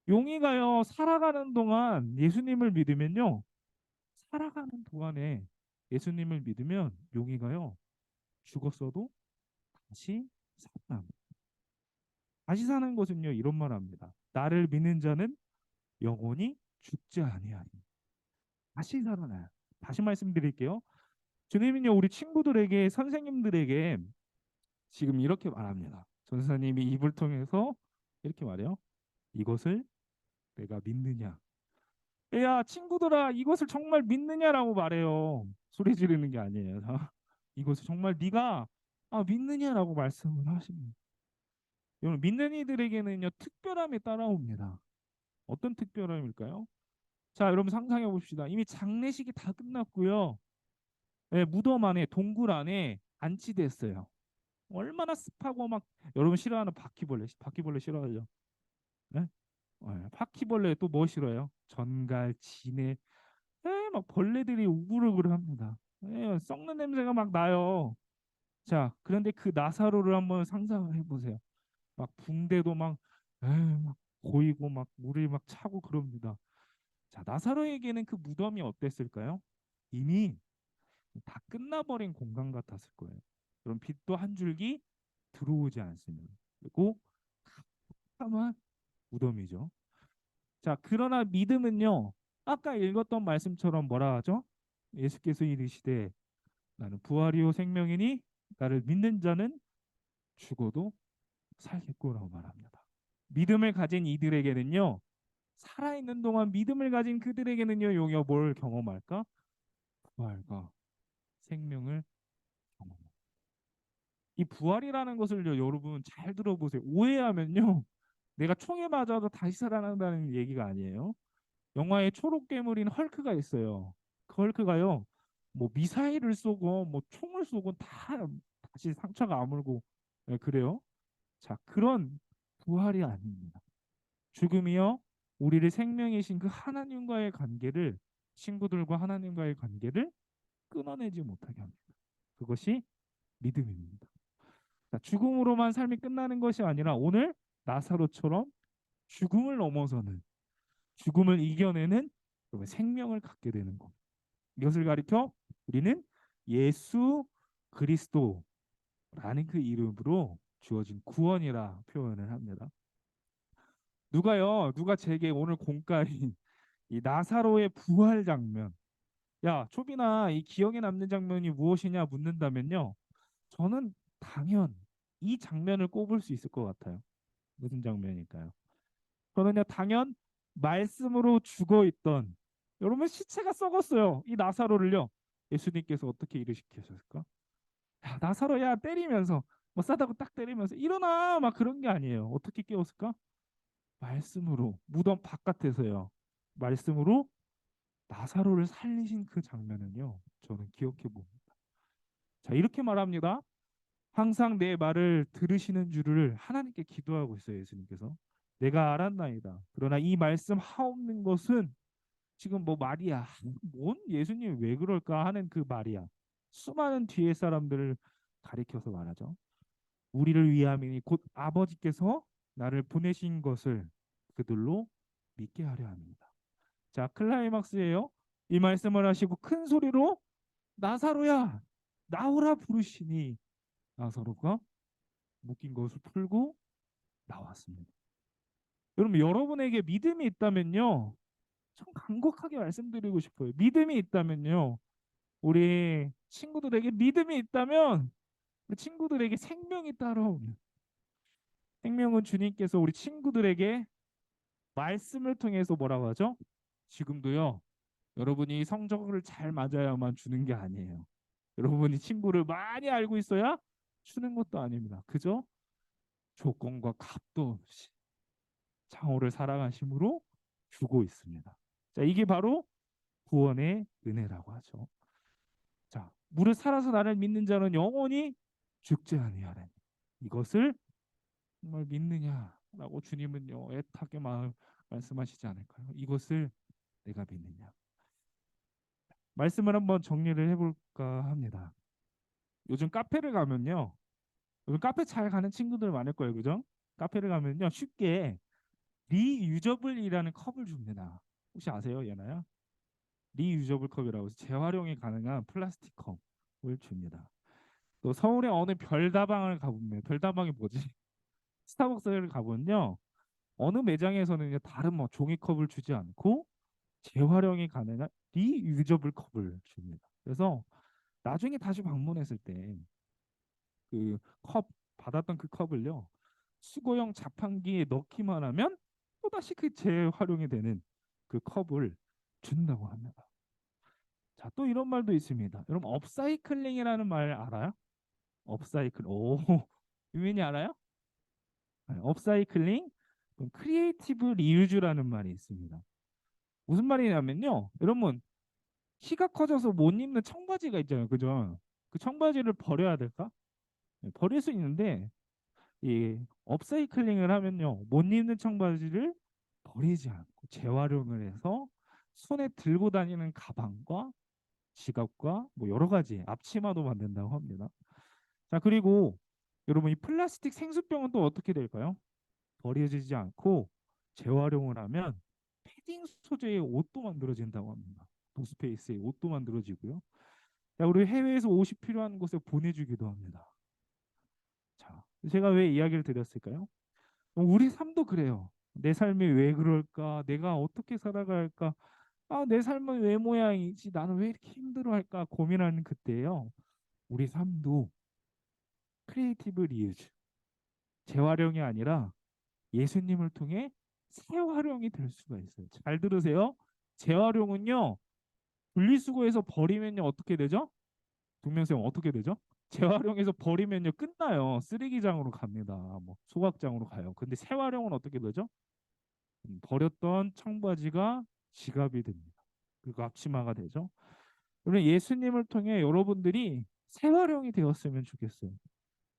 용이가요 살아가는 동안 예수님을 믿으면요, 살아가는 동안에 예수님을 믿으면 용이가요 죽었어도 다시 살아납니다. 다시 사는 것은요 이런 말합니다. 나를 믿는 자는 영원히 죽지 아니하리. 다시 살아나요. 다시 말씀드릴게요. 주님은요 우리 친구들에게 선생님들에게 지금 이렇게 말합니다. 전사님이 입을 통해서 이렇게 말해요. 이것을 내가 믿느냐? 야 친구들아, 이것을 정말 믿느냐라고 말해요. 소리 지르는 게 아니에요. 이것을 정말 네가 믿느냐라고 말씀을 하십니다. 여러분 믿는 이들에게는요 특별함이 따라옵니다. 어떤 특별함일까요? 자, 여러분 상상해 봅시다. 이미 장례식이 다 끝났고요. 네, 무덤 안에 동굴 안에 안치됐어요. 얼마나 습하고 막, 여러분 싫어하는 바퀴벌레 싫어하죠? 네? 바퀴벌레 또 뭐 싫어요? 전갈, 진해, 막 벌레들이 우글우글합니다. 썩는 냄새가 막 나요. 자, 그런데 그 나사로를 한번 상상해 보세요. 막 붕대도 막 고이고 막 물이 막 차고 그럽니다. 자, 나사로에게는 그 무덤이 어땠을까요? 이미 다 끝나버린 공간 같았을 거예요. 그럼 빛도 한 줄기 들어오지 않습니다. 그리고 캄캄한 무덤이죠. 자, 그러나 믿음은요, 아까 읽었던 말씀처럼 뭐라 하죠? 예수께서 이르시되 나는 부활이요 생명이니 나를 믿는 자는 죽어도 살겠고라고 말합니다. 믿음을 가진 이들에게는요, 살아있는 동안 믿음을 가진 그들에게는요, 용여 뭘 경험할까? 부활과 생명을 이 부활이라는 것을요, 여러분 잘 들어보세요. 오해하면요, 내가 총에 맞아도 다시 살아난다는 얘기가 아니에요. 영화에 초록 괴물인 헐크가 있어요. 그 헐크가요, 뭐 미사일을 쏘고 뭐 총을 쏘고 다 다시 상처가 아물고, 예, 그래요. 자, 그런 부활이 아닙니다. 죽음이요, 우리를 생명이신 그 하나님과의 관계를, 친구들과 하나님과의 관계를 끊어내지 못하게 합니다. 그것이 믿음입니다. 자, 죽음으로만 삶이 끝나는 것이 아니라 오늘 나사로처럼 죽음을 넘어서는, 죽음을 이겨내는 생명을 갖게 되는 것. 이것을 가리켜 우리는 예수 그리스도라는 그 이름으로 주어진 구원이라 표현을 합니다. 누가 제게 오늘 공까인 이 나사로의 부활 장면, 야 초빈아, 이 기억에 남는 장면이 무엇이냐 묻는다면요, 저는 당연 이 장면을 꼽을 수 있을 것 같아요. 무슨 장면일까요? 저는요, 당연 말씀으로 죽어 있던, 여러분 시체가 썩었어요. 이 나사로를요, 예수님께서 어떻게 일으키셨을까? 야, 나사로야 때리면서, 뭐 싸다고 딱 때리면서 일어나 막 그런 게 아니에요. 어떻게 깨웠을까? 말씀으로, 무덤 바깥에서요, 말씀으로 나사로를 살리신 그 장면은요, 저는 기억해 봅니다. 자, 이렇게 말합니다. 항상 내 말을 들으시는 줄을 하나님께 기도하고 있어요, 예수님께서. 내가 알았나이다. 그러나 이 말씀 하옵는 것은, 지금 뭐 말이야, 뭔 예수님 왜 그럴까 하는 그 말이야, 수많은 뒤에 사람들을 가리켜서 말하죠. 우리를 위함이니 곧 아버지께서 나를 보내신 것을 그들로 믿게 하려 합니다. 자, 클라이막스예요. 이 말씀을 하시고 큰 소리로 나사로야 나오라 부르시니, 나사로가 묶인 것을 풀고 나왔습니다. 여러분, 여러분에게 믿음이 있다면요, 참 간곡하게 말씀드리고 싶어요. 믿음이 있다면요, 우리 친구들에게 믿음이 있다면 우리 친구들에게 생명이 따라옵니다. 생명은 주님께서 우리 친구들에게 말씀을 통해서 뭐라고 하죠? 지금도요, 여러분이 성적을 잘 맞아야만 주는 게 아니에요. 여러분이 친구를 많이 알고 있어야 주는 것도 아닙니다. 그죠? 조건과 값도 없이 창호를 살아가심으로 주고 있습니다. 자, 이게 바로 구원의 은혜라고 하죠. 자, 무릇 살아서 나를 믿는 자는 영원히 죽지 아니하리니, 이것을 정말 믿느냐라고 주님은요, 애타게 말씀하시지 않을까요? 이것을 내가 믿느냐. 말씀을 한번 정리를 해볼까 합니다. 요즘 카페를 가면요, 요즘 카페 잘 가는 친구들 많을 거예요, 그죠? 카페를 가면요, 쉽게 리유저블이라는 컵을 줍니다. 혹시 아세요, 얘나요? 리유저블 컵이라고 해서 재활용이 가능한 플라스틱 컵을 줍니다. 또 서울의 어느 별다방을 가보면, 별다방이 뭐지? 스타벅스를 가보면요, 어느 매장에서는 다른 뭐 종이컵을 주지 않고 재활용이 가능한 리유저블 컵을 줍니다. 그래서 나중에 다시 방문했을 때 그 컵, 받았던 그 컵을요, 수거용 자판기에 넣기만 하면 또다시 그 재활용이 되는 그 컵을 준다고 합니다. 자, 또 이런 말도 있습니다. 여러분, 업사이클링이라는 말 알아요? 업사이클. 오, 유민이 알아요? 네, 업사이클링, 크리에이티브 리유즈라는 말이 있습니다. 무슨 말이냐면요, 여러분, 키가 커져서 못 입는 청바지가 있잖아요, 그죠? 그 청바지를 버려야 될까? 네, 버릴 수 있는데, 이 업사이클링을 하면요, 못 입는 청바지를 버리지 않고 재활용을 해서 손에 들고 다니는 가방과 지갑과 뭐 여러 가지 앞치마도 만든다고 합니다. 자, 그리고 여러분, 이 플라스틱 생수병은 또 어떻게 될까요? 버려지지 않고 재활용을 하면 패딩 소재의 옷도 만들어진다고 합니다. 노스페이스의 옷도 만들어지고요. 자, 우리 해외에서 옷이 필요한 곳에 보내주기도 합니다. 자, 제가 왜 이야기를 드렸을까요? 우리 삶도 그래요. 내 삶이 왜 그럴까? 내가 어떻게 살아가야 할까? 아, 내 삶은 왜 모양이지? 나는 왜 이렇게 힘들어할까? 고민하는 그때예요. 우리 삶도 크리에이티브 리유즈, 재활용이 아니라 예수님을 통해 재활용이 될 수가 있어요. 잘 들으세요. 재활용은요, 분리수거해서 버리면요 어떻게 되죠? 동명생 어떻게 되죠? 재활용해서 버리면요 끝나요. 쓰레기장으로 갑니다. 뭐 소각장으로 가요. 근데 재활용은 어떻게 되죠? 버렸던 청바지가 지갑이 됩니다. 그리고 앞치마가 되죠. 그러면 예수님을 통해 여러분들이 재활용이 되었으면 좋겠어요.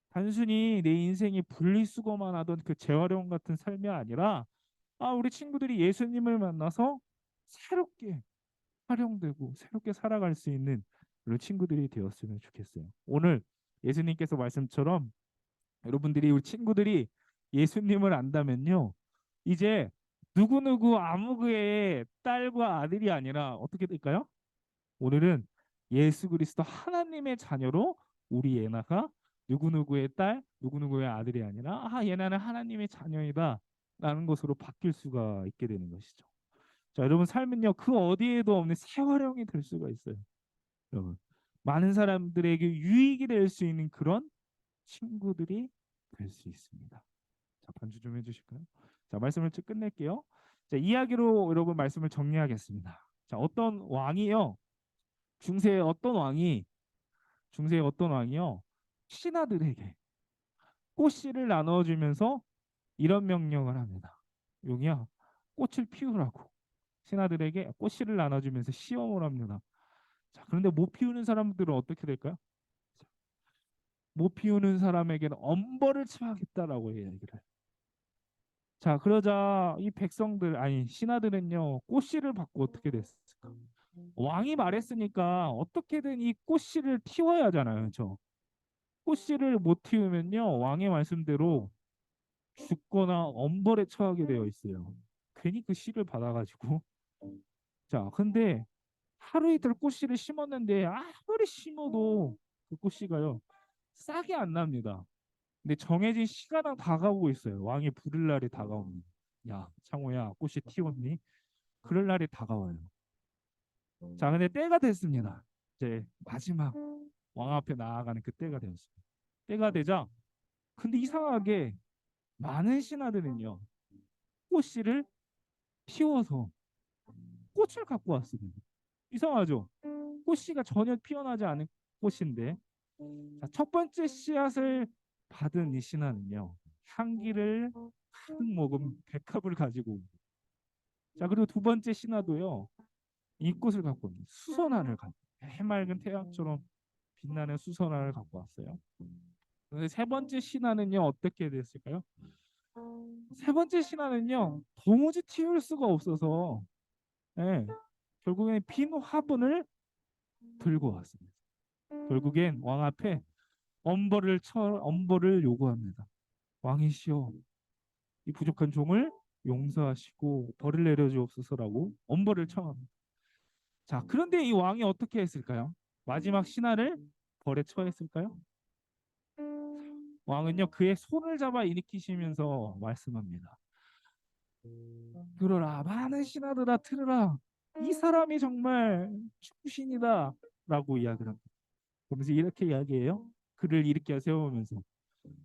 단순히 내 인생이 분리수거만 하던 그 재활용 같은 삶이 아니라 우리 친구들이 예수님을 만나서 새롭게 활용되고 새롭게 살아갈 수 있는 그런 친구들이 되었으면 좋겠어요. 오늘 예수님께서 말씀처럼 여러분들이 우리 친구들이 예수님을 안다면요. 이제 누구누구 아무그의 딸과 아들이 아니라 어떻게 될까요? 오늘은 예수 그리스도 하나님의 자녀로 우리 예나가 누구누구의 딸, 누구누구의 아들이 아니라 예나는 하나님의 자녀이다 라는 것으로 바뀔 수가 있게 되는 것이죠. 자, 여러분 삶은요. 그 어디에도 없는 재활용이 될 수가 있어요. 여러분. 많은 사람들에게 유익이 될 수 있는 그런 친구들이 될 수 있습니다. 자, 반주 좀 해주실까요? 자, 말씀을 쭉 끝낼게요. 자, 이야기로 여러분 말씀을 정리하겠습니다. 자, 어떤 왕이요? 중세의 어떤 왕이 중세의 어떤 왕이요? 신하들에게 꽃씨를 나눠주면서 이런 명령을 합니다. 용이야, 꽃을 피우라고 신하들에게 꽃씨를 나눠주면서 시험을 합니다. 자, 그런데 못 피우는 사람들은 어떻게 될까요? 못 피우는 사람에게는 엄벌을 처하겠다라고 얘기를 해요. 자, 그러자 이 백성들, 아니 신하들은요 꽃씨를 받고 어떻게 됐을까? 왕이 말했으니까 어떻게든 이 꽃씨를 틔워야 하잖아요. 저 꽃씨를 못 틔우면요 왕의 말씀대로 죽거나 엄벌에 처하게 되어 있어요. 괜히 그 씨를 받아가지고. 자, 근데 하루 이틀 꽃씨를 심었는데 아무리 심어도 그 꽃씨가요 싹이 안 납니다. 근데 정해진 시간은 다가오고 있어요. 왕이 부를 날이 다가옵니다. 야, 창호야, 꽃이 튀었니? 그럴 날이 다가와요. 자, 근데 때가 됐습니다. 이제 마지막 왕 앞에 나아가는 그 때가 되었습니다. 때가 되자, 근데 이상하게 많은 신하들은요, 꽃씨를 피워서 꽃을 갖고 왔습니다. 이상하죠? 꽃씨가 전혀 피어나지 않은 꽃인데, 자, 첫 번째 씨앗을 받은 이 신하는요, 향기를 가득 머금 백합을 가지고 옵니다. 자, 그리고 두 번째 신하도요, 이 꽃을 갖고 옵니다. 수선화를 갖고, 해맑은 태양처럼 빛나는 수선화를 갖고 왔어요. 그런데 세 번째 신하는요, 어떻게 됐을까요? 세 번째 신하는요, 도무지 튀울 수가 없어서, 예, 결국엔 빈 화분을 들고 왔습니다. 결국엔 왕 앞에 엄벌을 요구합니다. 왕이시여, 이 부족한 종을 용서하시고 벌을 내려주옵소서라고 엄벌을 청합니다. 자, 그런데 이 왕이 어떻게 했을까요? 마지막 신하를 벌에 처했을까요? 왕은요 그의 손을 잡아 일으키시면서 말씀합니다. 들어라, 많은 신하들아, 들으라. 이 사람이 정말 충신이다 라고 이야기를 합니다. 그러면서 이렇게 이야기해요. 그를 일으켜 세우면서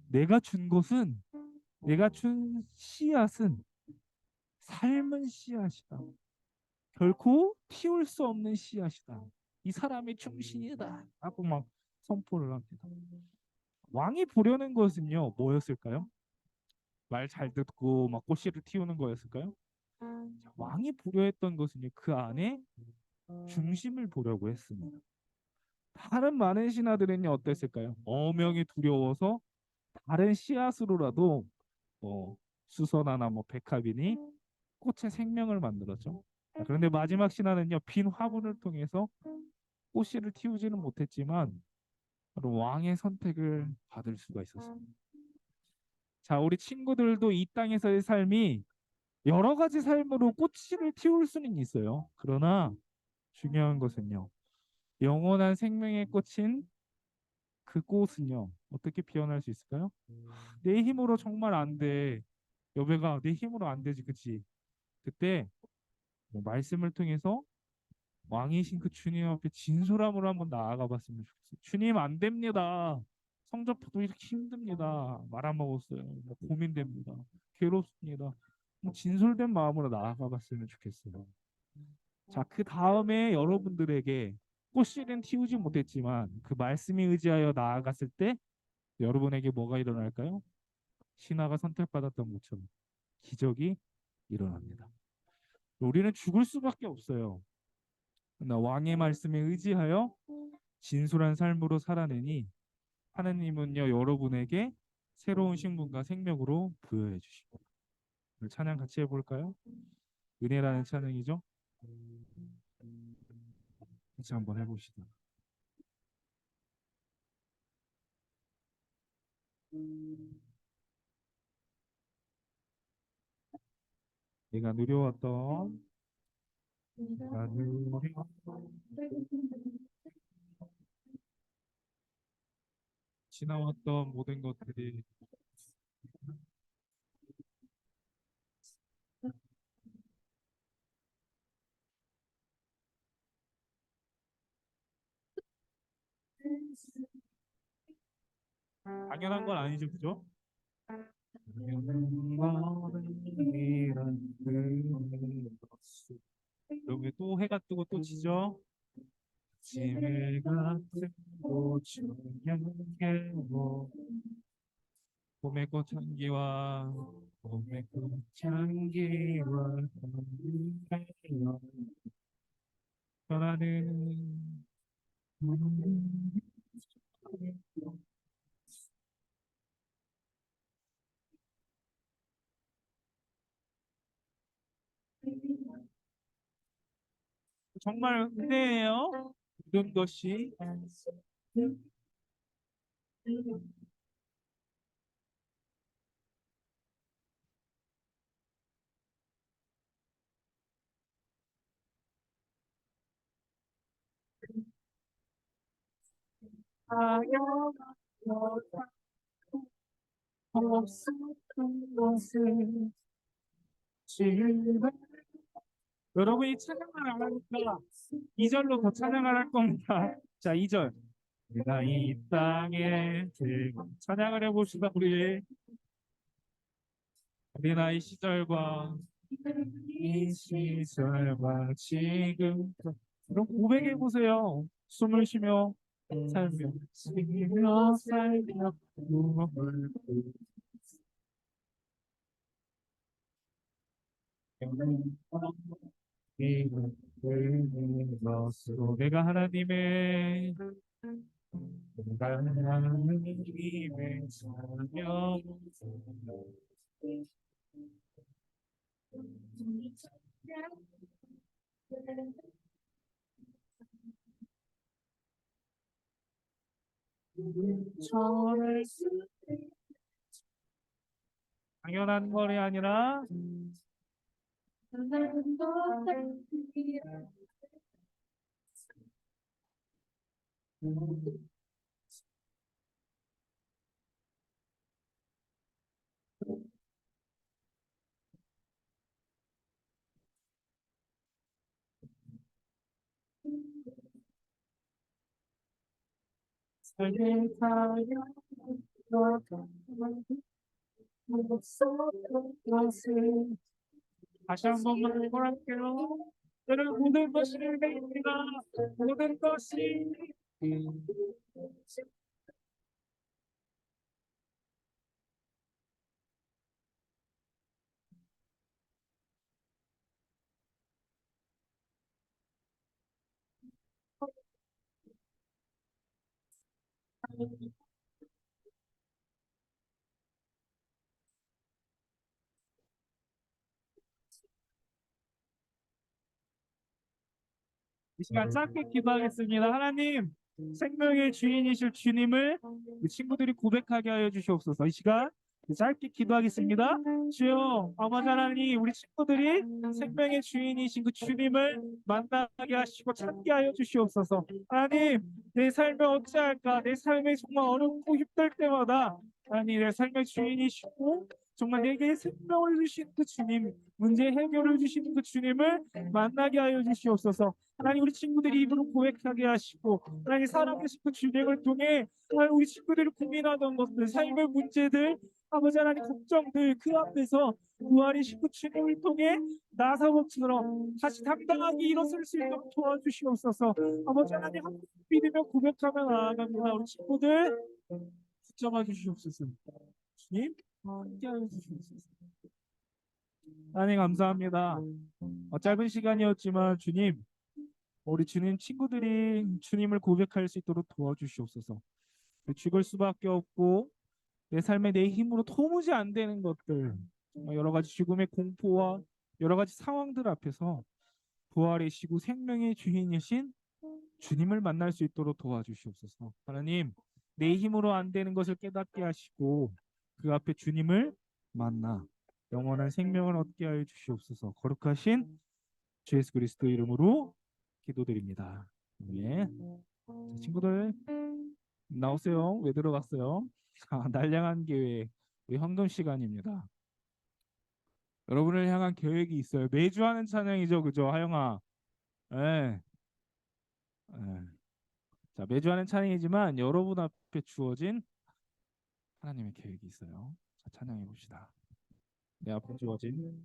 내가 준 씨앗은 삶은 씨앗이다. 결코 틔울 수 없는 씨앗이다. 이 사람이 충신이다 하고 막 선포를 합니다. 왕이 보려는 것은요 뭐였을까요? 말 잘 듣고 막 꽃씨를 틔우는 거였을까요? 왕이 보려 했던 것은요 그 안에 중심을 보려고 했습니다. 다른 많은 신하들은요 어땠을까요? 어명이 두려워서 다른 씨앗으로라도 수선화나 백합이니 꽃의 생명을 만들었죠. 그런데 마지막 신하는요 빈 화분을 통해서 꽃씨를 틔우지는 못했지만 바로 왕의 선택을 받을 수가 있었습니다. 자, 우리 친구들도 이 땅에서의 삶이 여러 가지 삶으로 꽃씨를 틔울 수는 있어요. 그러나 중요한 것은요 영원한 생명의 꽃인 그 꽃은요 어떻게 피어날 수 있을까요? 내 힘으로 정말 안 돼. 여배가 내 힘으로 안 되지, 그치? 그때 말씀을 통해서 왕이신 그 주님 앞에 진솔함으로 한번 나아가 봤으면 좋겠어요. 주님 안 됩니다. 성적표도 이렇게 힘듭니다. 말아먹었어요. 고민됩니다. 괴롭습니다. 진솔된 마음으로 나아가 봤으면 좋겠어요. 자, 그 다음에 여러분들에게 꽃씨는 틔우지 못했지만 그 말씀에 의지하여 나아갔을 때 여러분에게 뭐가 일어날까요? 신하가 선택받았던 것처럼 기적이 일어납니다. 우리는 죽을 수밖에 없어요. 그러나 왕의 말씀에 의지하여 진솔한 삶으로 살아내니 하느님은요 여러분에게 새로운 신분과 생명으로 부여해 주십니다. 오늘 찬양 같이 해볼까요? 은혜라는 찬양이죠. 같이 한번 해봅시다. 내가 누려왔던 내가 누려왔던 지나왔던 모든 것들이 당연한 건 아니죠, 그죠? 여기 또 해가 뜨고 또 지죠? 아침을 같은 고추향기로 봄의 꽃향기와 봄의 꽃향기와 함께여 변하는 정말 은혜예요. 모든 것이 없었던 것을 지금 여러분이 찬양을 안 하니까 2절로 더 찬양을 할 겁니다. 자, 2절. 내가 이 땅에 들고 찬양을 해봅시다. 우리 나이 시절과 이 시절과 지금 그럼 고백해 보세요. 숨을 쉬며 살며 살며 무엇을 것으로 내가 하나님의 자녀 당연한 것이 아니라 삶의 가요 다시 한 번만 해볼게요. 여러분 모든 것이 내입니다. 모든 것이 이 시간 짧게 기도하겠습니다. 하나님, 생명의 주인이실 주님을 우리 친구들이 고백하게 하여 주시옵소서. 이 시간 짧게 기도하겠습니다. 주여, 아버지 하나님, 우리 친구들이 생명의 주인이신 그 주님을 만나게 하시고 찾게 하여 주시옵소서. 하나님, 내 삶을 어찌할까? 내 삶이 정말 어렵고 힘들 때마다 하나님, 내 삶의 주인이시고 정말 내게 생명을 주신 그 주님, 문제 해결을 주시는 그 주님을 만나게 하여 주시옵소서. 하나님 우리 친구들이 입으로 고백하게 하시고 하나님 살아계신 그 주님을 통해 하나님 우리 친구들이 고민하던 것들 삶의 문제들
아버지 하나님 걱정들 그 앞에서 부활의 신부 주님을 통해 나사못처럼 다시 당당하게 일어설 수 있도록 도와주시옵소서. 아버지 하나님 한 믿으며 고백하며 나아갑니다. 우리 친구들 붙잡아 주시옵소서. 주님 함께하여 주시옵소서. 하나님 감사합니다. 짧은 시간이었지만 주님 우리 주님 친구들이 주님을 고백할 수 있도록 도와주시옵소서. 죽을 수밖에 없고 내 삶에 내 힘으로 도무지 안 되는 것들 여러 가지 죽음의 공포와 여러 가지 상황들 앞에서 부활이시고 생명의 주인이신 주님을 만날 수 있도록 도와주시옵소서. 하나님 내 힘으로 안 되는 것을 깨닫게 하시고 그 앞에 주님을 만나 영원한 생명을 얻게 하여 주시옵소서. 거룩하신 주 예수 그리스도 이름으로 기도드립니다. 예. 자, 친구들 나오세요. 왜 들어갔어요? 자, 날량한 계획 우리 헌금 시간입니다. 여러분을 향한 계획이 있어요. 매주 하는 찬양이죠, 그죠, 하영아? 예. 예. 자, 매주 하는 찬양이지만 여러분 앞에 주어진 하나님의 계획이 있어요. 자, 찬양해 봅시다. 내 앞에 주어진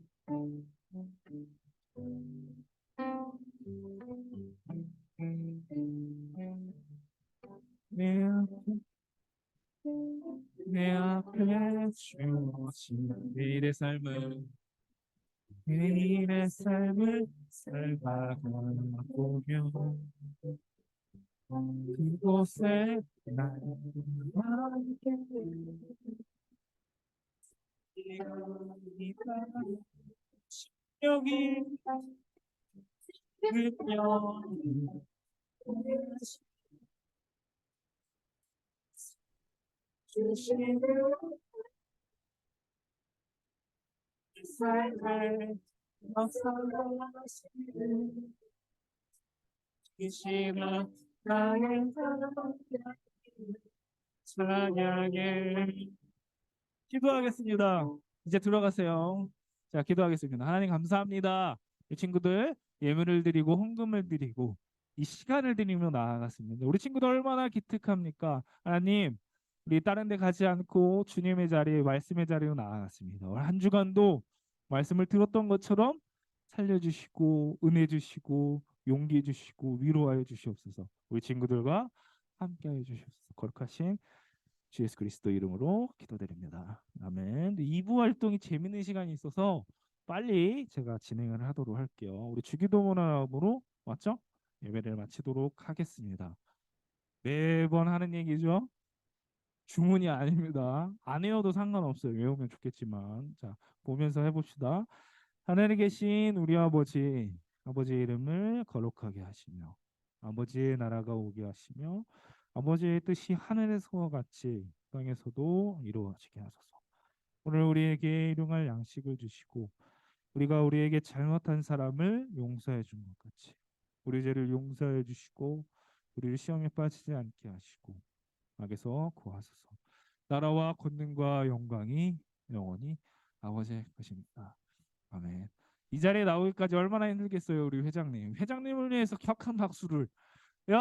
내 앞에 내 앞에 주어진 내일의 삶을 살아가보며 그곳에 나와 함께 여기 그녀 주시는 삶을 역사하시는 주시는 나의 찬양에 기도하겠습니다. 이제 들어가세요. 자, 기도하겠습니다. 하나님 감사합니다. 이 친구들 예물을 드리고 헌금을 드리고 이 시간을 드리며 나아갔습니다. 우리 친구들 얼마나 기특합니까? 하나님, 우리 다른 데 가지 않고 주님의 자리에 말씀의 자리로 나아갔습니다. 오늘 한 주간도 말씀을 들었던 것처럼 살려주시고 은혜 주시고 용기 주시고 위로하여 주시옵소서. 우리 친구들과 함께하여 주시옵소서. 거룩하신 주 예수 그리스도 이름으로 기도드립니다. 아멘. 2부 활동이 재밌는 시간이 있어서 빨리 제가 진행을 하도록 할게요. 우리 주기도문으로 맞죠? 예배를 마치도록 하겠습니다. 매번 하는 얘기죠. 주문이 아닙니다. 안 외워도 상관없어요. 외우면 좋겠지만 자 보면서 해봅시다. 하늘에 계신 우리 아버지 아버지의 이름을 거룩하게 하시며 아버지의 나라가 오게 하시며 아버지의 뜻이 하늘에서와 같이 땅에서도 이루어지게 하소서. 오늘 우리에게 일용할 양식을 주시고 우리가 우리에게 잘못한 사람을 용서해 준 것 같이 우리 죄를 용서해 주시고 우리를 시험에 빠지지 않게 하시고 악에서 구하소서. 나라와 권능과 영광이 영원히 아버지의 것입니다. 아멘. 이 자리에 나오기까지 얼마나 힘들겠어요, 우리 회장님. 회장님을 위해서 격한 박수를. 야,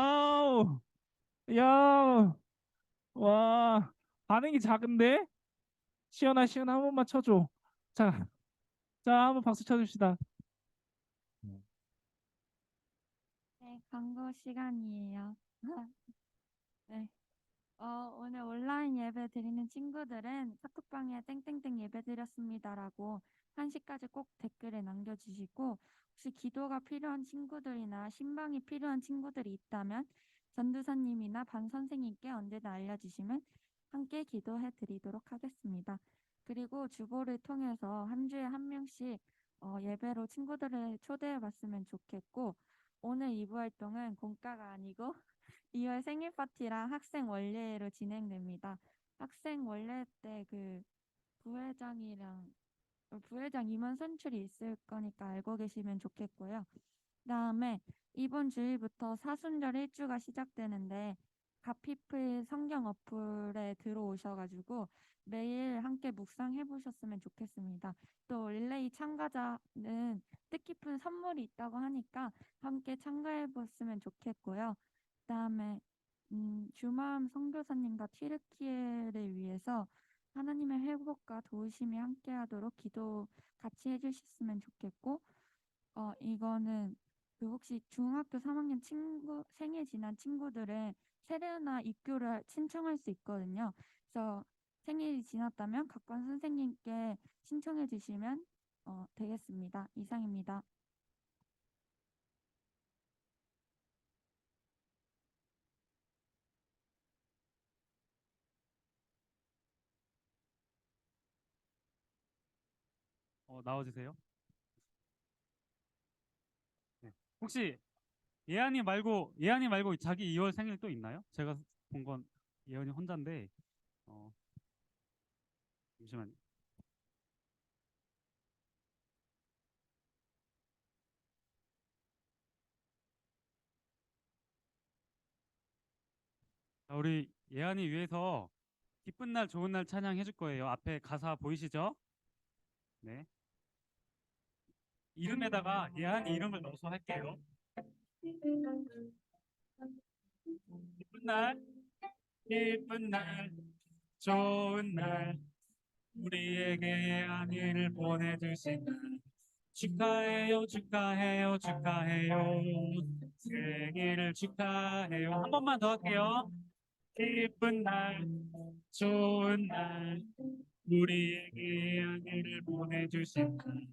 야, 와, 반응이 작은데? 시연아, 시연아 한 번만 쳐줘. 자, 자, 한번 박수 쳐줍시다.
네, 광고 시간이에요. 네. 오늘 온라인 예배 드리는 친구들은 카톡방에 땡땡땡 예배 드렸습니다라고 1시까지 꼭 댓글에 남겨주시고 혹시 기도가 필요한 친구들이나 신방이 필요한 친구들이 있다면 전도사님이나 반 선생님께 언제든 알려주시면 함께 기도해 드리도록 하겠습니다. 그리고 주보를 통해서 한 주에 한 명씩 예배로 친구들을 초대해 봤으면 좋겠고 오늘 2부 활동은 공가가 아니고 2월 생일 파티랑 학생 원래로 진행됩니다. 학생 원래 때 그 부회장이랑 부회장 임원 선출이 있을 거니까 알고 계시면 좋겠고요. 그다음에 이번 주일부터 사순절 1주가 시작되는데 가피플 성경 어플에 들어오셔가지고 매일 함께 묵상해 보셨으면 좋겠습니다. 또 릴레이 참가자는 뜻깊은 선물이 있다고 하니까 함께 참가해 보셨으면 좋겠고요. 그다음에 주마음 선교사님과 튀르키예를 위해서 하나님의 회복과 도우심이 함께하도록 기도 같이 해주셨으면 좋겠고, 이거는 그 혹시 중학교 3학년 친구 생일 지난 친구들은 세례나 입교를 신청할 수 있거든요. 그래서 생일이 지났다면 각반 선생님께 신청해 주시면 되겠습니다. 이상입니다.
나와주세요. 네. 혹시 예안이 말고 자기 2월 생일 또 있나요? 제가 본 건 예언이 혼자인데 어, 잠시만요. 자, 우리 예안이 위해서 기쁜 날 좋은 날 찬양 해줄 거예요. 앞에 가사 보이시죠? 네. 이름에다가 예안이 이름을 넣어서 할게요. 기쁜 기쁜 날, 좋은 날, 우리에게 예안이를 보내주신 날. 축하해요, 축하해요, 축하해요. 생일을 축하해요. 한 번만 더 할게요. 기쁜 날, 좋은 날, 우리에게 예안이를 보내주신 날.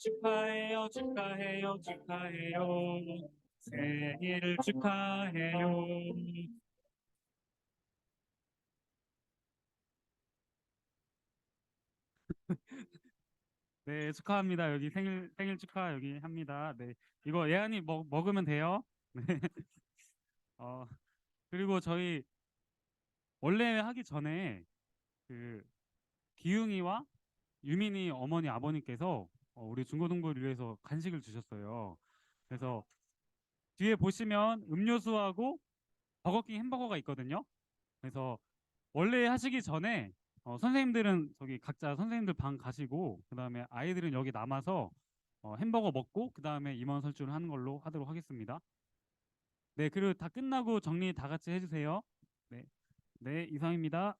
축하해요, 축하해요, 축하해요. 생일을 축하해요. 네, 축하합니다. 여기 생일 축하 여기 합니다. 네, 이거 예안이 먹으면 돼요. 네. 어, 그리고 저희 원래 하기 전에 그 기웅이와 유민이 어머니 아버님께서 우리 중고등부를 위해서 간식을 주셨어요. 그래서 뒤에 보시면 음료수하고 버거킹 햄버거가 있거든요. 그래서 원래 하시기 전에 선생님들은 저기 각자 선생님들 방 가시고 그다음에 아이들은 여기 남아서 햄버거 먹고 그다음에 임원 설치를 하는 걸로 하도록 하겠습니다. 네, 그리고 다 끝나고 정리 다 같이 해주세요. 네, 네, 이상입니다.